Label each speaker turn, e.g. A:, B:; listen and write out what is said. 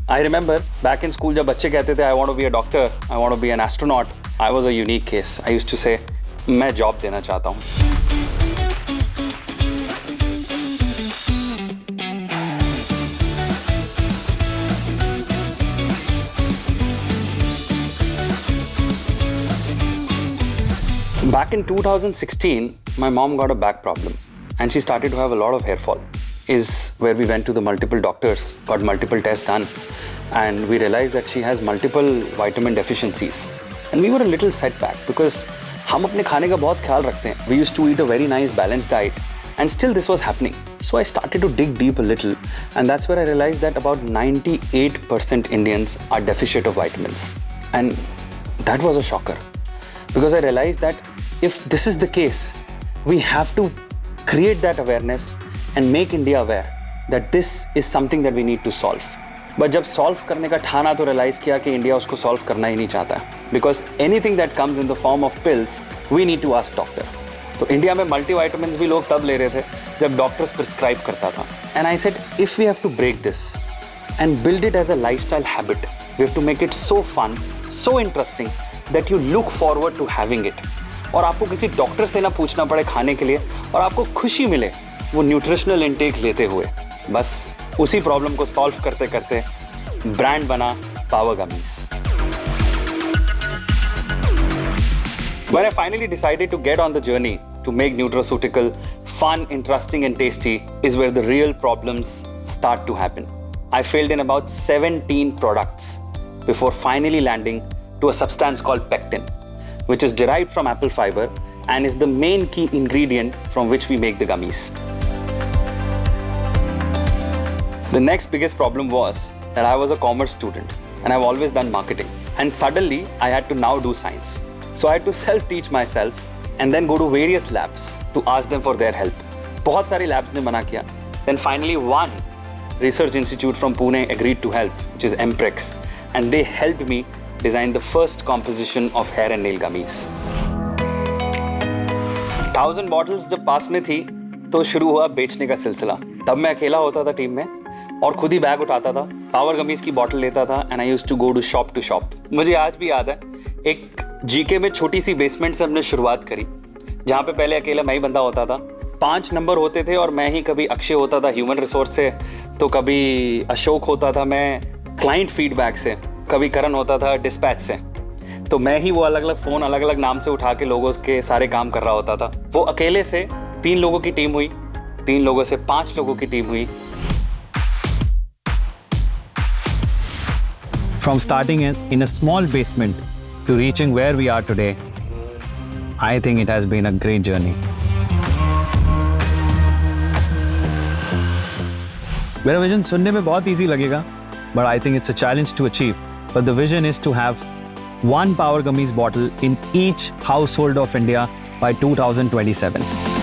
A: I remember back in school जब बच्चे कहते थे I want to be a doctor, I want to be an astronaut, I was a unique case. I used to say मैं job देना चाहता हूँ. Back in 2016, my mom got a back problem and she started to have a lot of hair fall. Is where we went to the multiple doctors, got multiple tests done, and we realized that she has multiple vitamin deficiencies. And we were a little setback because हम अपने खाने का बहुत ख्याल रखते हैं. We used to eat a very nice balanced diet and still this was happening. So I started to dig deep a little and that's where I realized that about 98% Indians are deficient of vitamins. And that was a shocker because I realized that if this is the case, we have to create that awareness and make India aware that this is something that we need to solve. But जब solve करने का ठाना तो realize किया कि India उसको solve करना ही नहीं चाहता है. Because anything that comes in the form of pills, we need to ask doctor. तो India में multivitamins भी लोग तब ले रहे थे जब doctors prescribe करता था. And I said, if we have to break this and build it as a lifestyle habit, we have to make it so fun, so interesting that you look forward to having it. और आपको किसी doctor से ना पूछना पड़े खाने के लिए और आपको खुशी मिले वो न्यूट्रिशनल इनटेक लेते हुए. बस उसी प्रॉब्लम को सॉल्व करते करते ब्रांड बना power gummies. When I finally decided to get on the journey to make nutraceutical fun, interesting and tasty is where the real problems start to happen. I failed in about 17 products before finally landing to a substance called pectin, which is derived from apple fiber and is the main key ingredient from which we make the gummies. The next biggest problem was that I was a commerce student and I've always done marketing. And suddenly I had to now do science. So I had to self-teach myself and then go to various labs to ask them for their help. बहुत सारी labs ने मना किया. Then finally one research institute from Pune agreed to help, which is Mprex, and they helped me design the first composition of hair and nail gummies. 1000 bottles जब पास में थी तो शुरू हुआ बेचने का सिलसिला. तब मैं अकेला होता था टीम में और खुद ही बैग उठाता था, पावर गमीज की बॉटल लेता था and I used to go to shop. मुझे आज भी याद है एक जीके में छोटी सी बेसमेंट से हमने शुरुआत करी जहाँ पे पहले अकेला मैं ही बंदा होता था. 5 नंबर होते थे और मैं ही कभी अक्षय होता था ह्यूमन रिसोर्स से, तो कभी अशोक होता था मैं क्लाइंट फीडबैक से, कभी करण होता था डिस्पैच से. तो मैं ही वो अलग अलग फ़ोन अलग अलग नाम से उठा के लोगों के सारे काम कर रहा होता था. वो अकेले से 3 लोगों की टीम हुई, 3 लोगों से 5 लोगों की टीम हुई.
B: From starting in a small basement to reaching where we are today, I think it has been a great journey. मेरा विजन सुनने में बहुत easy लगेगा, but I think it's a challenge to achieve. But the vision is to have 1 Power Gummies bottle in each household of India by 2027.